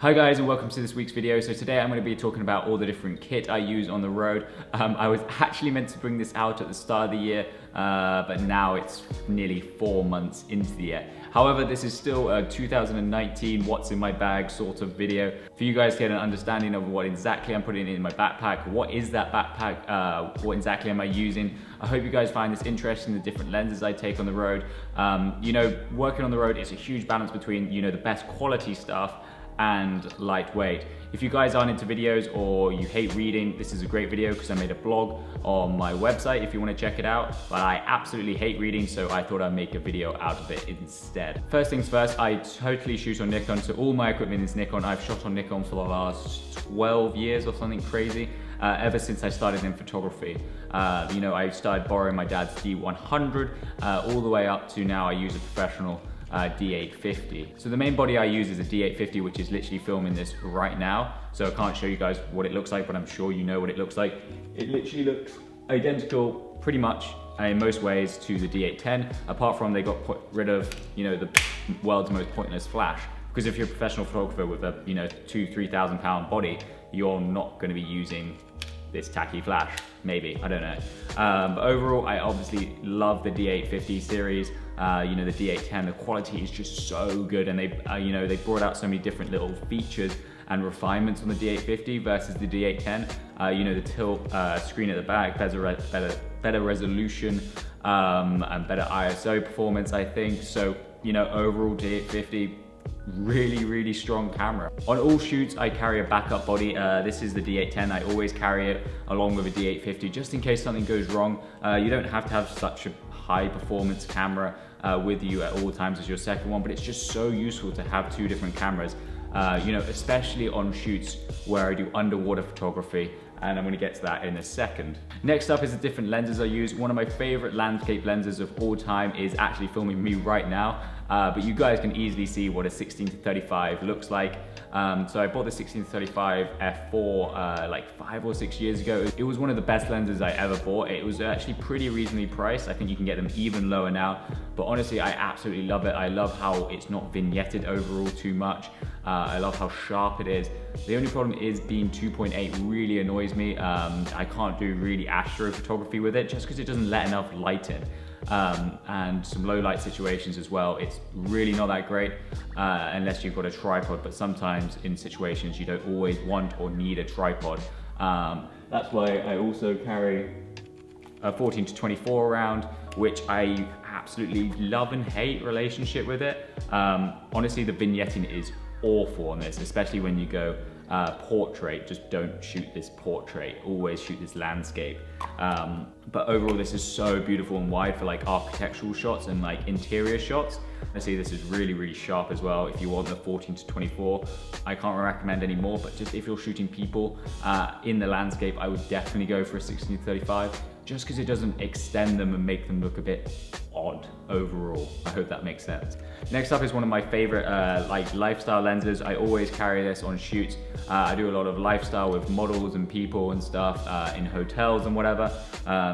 Hi guys and welcome to this week's video. So today I'm going to be talking about all the different kit I use on the road. I was actually meant to bring this out at the start of the year, but now it's nearly 4 months into the year. However, this is still a 2019 what's in my bag sort of video for you guys to get an understanding of what exactly I'm putting in my backpack. What is that backpack? What exactly am I using? I hope you guys find this interesting, the different lenses I take on the road. You know, working on the road is a huge balance between, you know, the best quality stuff and lightweight. If you guys aren't into videos or you hate reading, this is a great video because I made a blog on my website if you want to check it out. But I absolutely hate reading, so I thought I'd make a video out of it instead. First things first, I totally shoot on Nikon, so all my equipment is Nikon. I've shot on Nikon for the last 12 years or something crazy. Ever since I started in photography. You know, I started borrowing my dad's D100 all the way up to now I use a professional D850. So the main body I use is a D850, which is literally filming this right now. So I can't show you guys what it looks like, but I'm sure you know what it looks like. It literally looks identical pretty much in most ways to the D810, apart from they got rid of, you know, the world's most pointless flash. Because if you're a professional photographer with a, you know, 2,000-3,000 pound body, you're not going to be using this tacky flash, maybe, I don't know. But overall, I obviously love the D850 series. You know, the D810, the quality is just so good, and they, you know, they brought out so many different little features and refinements on the D850 versus the D810. You know, the tilt screen at the back, better resolution, and better ISO performance, I think. So, you know, overall D850, really strong camera. On all shoots I carry a backup body. This is the D810. I always carry it along with a D850 just in case something goes wrong. You don't have to have such a high performance camera with you at all times as your second one, but it's just so useful to have two different cameras, you know, especially on shoots where I do underwater photography, and I'm going to get to that in a second. Next up is the different lenses I use. One of my favorite landscape lenses of all time is actually filming me right now, but you guys can easily see what a 16-35 looks like. So I bought the 16-35 f4 like 5 or 6 years ago. It was one of the best lenses I ever bought. It was actually pretty reasonably priced. I think you can get them even lower now, but honestly I absolutely love it. I love how it's not vignetted overall too much. I love how sharp it is. The only problem is being 2.8 really annoys me. I can't do really astrophotography with it just because it doesn't let enough light in. And some low light situations as well. It's really not that great unless you've got a tripod, but sometimes in situations you don't always want or need a tripod. That's why I also carry a 14-24 round, which I absolutely love and hate relationship with it. Honestly, the vignetting is awful on this, especially when you go portrait. Just don't shoot this portrait, always shoot this landscape. But overall this is so beautiful and wide for like architectural shots and like interior shots. I see this is really sharp as well. If you want the 14-24, I can't recommend any more, but just if you're shooting people in the landscape, I would definitely go for a 16-35, just because it doesn't extend them and make them look a bit odd overall. I hope that makes sense. Next up is one of my favorite like lifestyle lenses. I always carry this on shoots. I do a lot of lifestyle with models and people and stuff in hotels and whatever.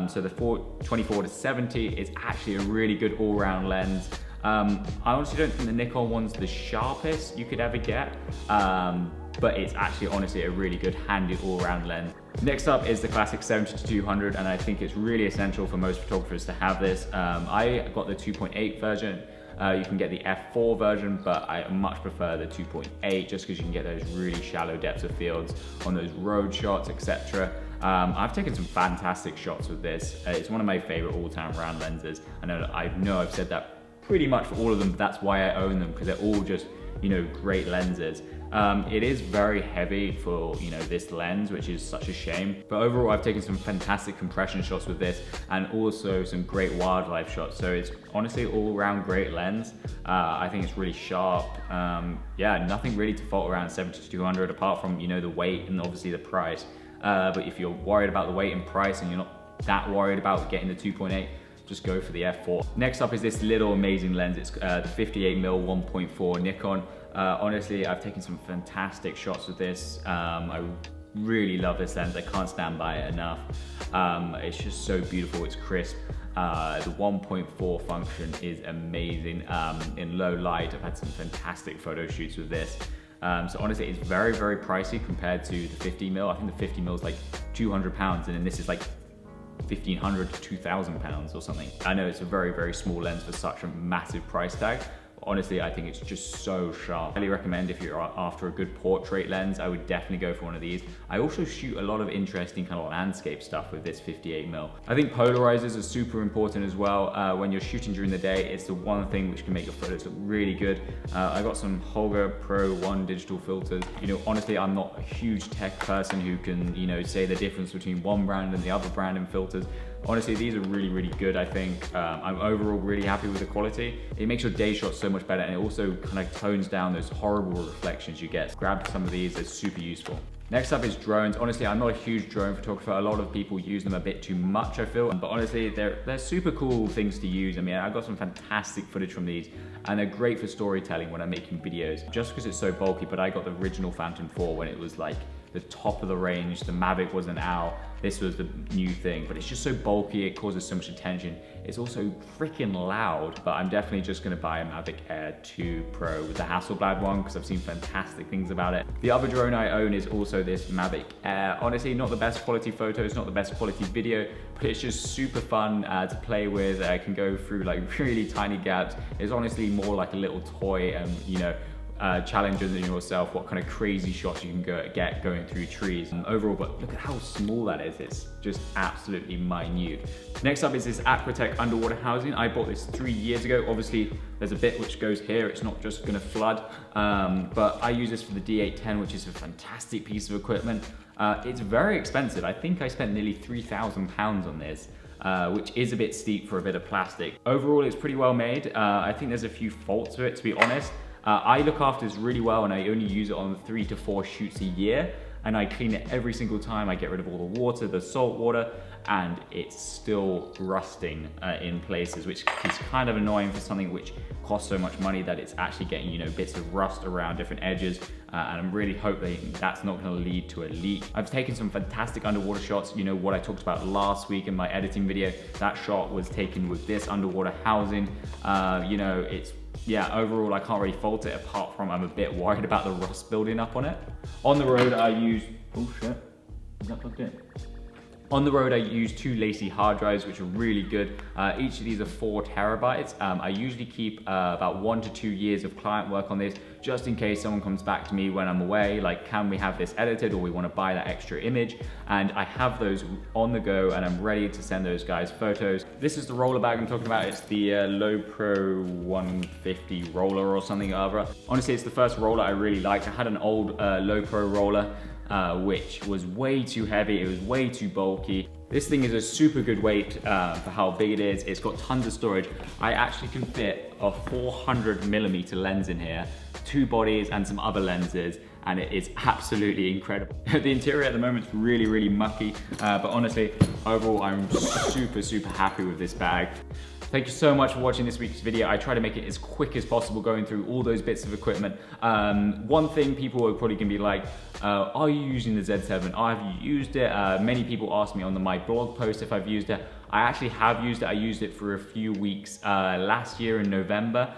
So the 24-70 is actually a really good all-round lens. I honestly don't think the Nikon one's the sharpest you could ever get, but it's actually honestly a really good handy all-round lens. Next up is the classic 70-200, and I think it's really essential for most photographers to have this. I got the 2.8 version. You can get the f4 version, but I much prefer the 2.8 just because you can get those really shallow depths of fields on those road shots, etc. I've taken some fantastic shots with this. It's one of my favorite all-time round lenses. I know I've said that pretty much for all of them, but that's why I own them, because they're all just, you know, great lenses. It is very heavy for, you know, this lens, which is such a shame. But overall, I've taken some fantastic compression shots with this and also some great wildlife shots. So it's honestly all around great lens. I think it's really sharp. Yeah, nothing really to fault around 70-200 apart from, you know, the weight and obviously the price. But if you're worried about the weight and price and you're not that worried about getting the 2.8, just go for the f4. Next up is this little amazing lens. It's the 58mm 1.4 Nikon. Honestly, I've taken some fantastic shots with this. I really love this lens. I can't stand by it enough. It's just so beautiful. It's crisp. The 1.4 function is amazing. In low light, I've had some fantastic photo shoots with this. So honestly, it's very, very pricey compared to the 50mm. I think the 50mm is like £200, and then this is like 1,500 to 2,000 pounds or something. I know it's a very, very small lens for such a massive price tag. Honestly, I think it's just so sharp. I highly recommend if you're after a good portrait lens, I would definitely go for one of these. I also shoot a lot of interesting kind of landscape stuff with this 58mm. I think polarizers are super important as well. When you're shooting during the day, it's the one thing which can make your photos look really good. I got some Holga Pro 1 digital filters. You know, honestly, I'm not a huge tech person who can, you know, say the difference between one brand and the other brand in filters. Honestly, these are really, really good, I think. I'm overall really happy with the quality. It makes your day shots so much better, and it also kind of tones down those horrible reflections you get. Grab some of these, they're super useful. Next up is drones. Honestly, I'm not a huge drone photographer. A lot of people use them a bit too much, I feel. But honestly, they're super cool things to use. I mean, I got some fantastic footage from these, and they're great for storytelling when I'm making videos. Just because it's so bulky, but I got the original Phantom 4 when it was like the top of the range. The Mavic wasn't out. This was the new thing, but it's just so bulky, it causes so much attention. It's also freaking loud, but I'm definitely just gonna buy a Mavic Air 2 Pro with the Hasselblad one because I've seen fantastic things about it. The other drone I own is also this Mavic Air. Honestly, not the best quality photos, not the best quality video, but it's just super fun to play with. I can go through like really tiny gaps. It's honestly more like a little toy, and you know, challenging yourself what kind of crazy shots you can get going through trees and overall. But look at how small that is. It's just absolutely minute. Next up is this Aquatech underwater housing. I bought this 3 years ago. Obviously there's a bit which goes here, it's not just going to flood, but I use this for the D810, which is a fantastic piece of equipment. It's very expensive. I think I spent nearly £3,000 on this, which is a bit steep for a bit of plastic. Overall, it's pretty well made. I think there's a few faults to it, to be honest. I look after this really well, and I only use it on 3 to 4 shoots a year, and I clean it every single time. I get rid of all the water, the salt water, and it's still rusting in places, which is kind of annoying for something which costs so much money, that it's actually getting, you know, bits of rust around different edges, and I'm really hoping that's not going to lead to a leak. I've taken some fantastic underwater shots. You know, what I talked about last week in my editing video, that shot was taken with this underwater housing. You know, yeah, overall I can't really fault it, apart from I'm a bit worried about the rust building up on it. On the road I use, oh shit, is that plugged in? On the road I use 2 Lacy hard drives, which are really good. Each of these are 4 terabytes. I usually keep about 1 to 2 years of client work on this, just in case someone comes back to me when I'm away, like, can we have this edited, or we want to buy that extra image, and I have those on the go, and I'm ready to send those guys photos. This is the roller bag I'm talking about. It's the Low Pro 150 roller or something or other. Honestly, it's the first roller I really liked. I had an old Low Pro roller, which was way too heavy, it was way too bulky. This thing is a super good weight for how big it is. It's got tons of storage. I actually can fit a 400mm lens in here, 2 bodies and some other lenses, and it is absolutely incredible. The interior at the moment is really, really mucky, but honestly, overall, I'm super, super happy with this bag. Thank you so much for watching this week's video. I try to make it as quick as possible, going through all those bits of equipment. One thing people are probably gonna be like, are you using the Z7? Have you used it? Many people ask me on my blog post if I've used it. I actually have used it. I used it for a few weeks last year in November.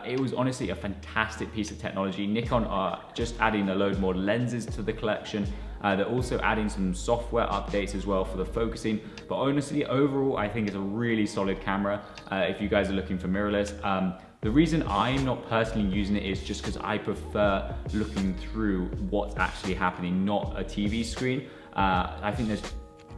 It was honestly a fantastic piece of technology. Nikon are just adding a load more lenses to the collection. They're also adding some software updates as well for the focusing. But honestly, overall, I think it's a really solid camera if you guys are looking for mirrorless. The reason I'm not personally using it is just because I prefer looking through what's actually happening, not a TV screen. I think there's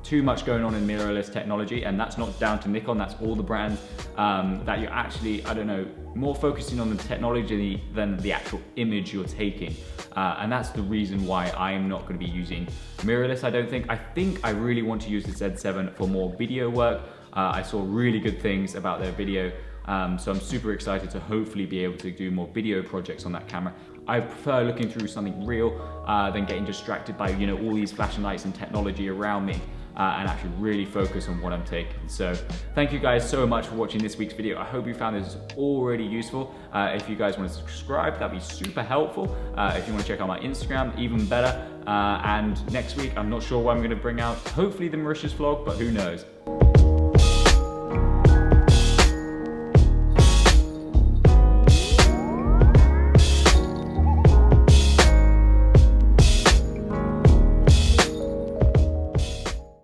too much going on in mirrorless technology, and that's not down to Nikon, that's all the brands, that you're actually, I don't know, more focusing on the technology than the actual image you're taking. And that's the reason why I'm not going to be using mirrorless, I don't think. I think I really want to use the Z7 for more video work. I saw really good things about their video, so I'm super excited to hopefully be able to do more video projects on that camera. I prefer looking through something real than getting distracted by, you know, all these flashing lights and technology around me, and actually really focus on what I'm taking. So thank you guys so much for watching this week's video. I hope you found this already useful. If you guys want to subscribe, that'd be super helpful. If you want to check out my Instagram, even better. And next week, I'm not sure what I'm going to bring out. Hopefully the Mauritius vlog, but who knows.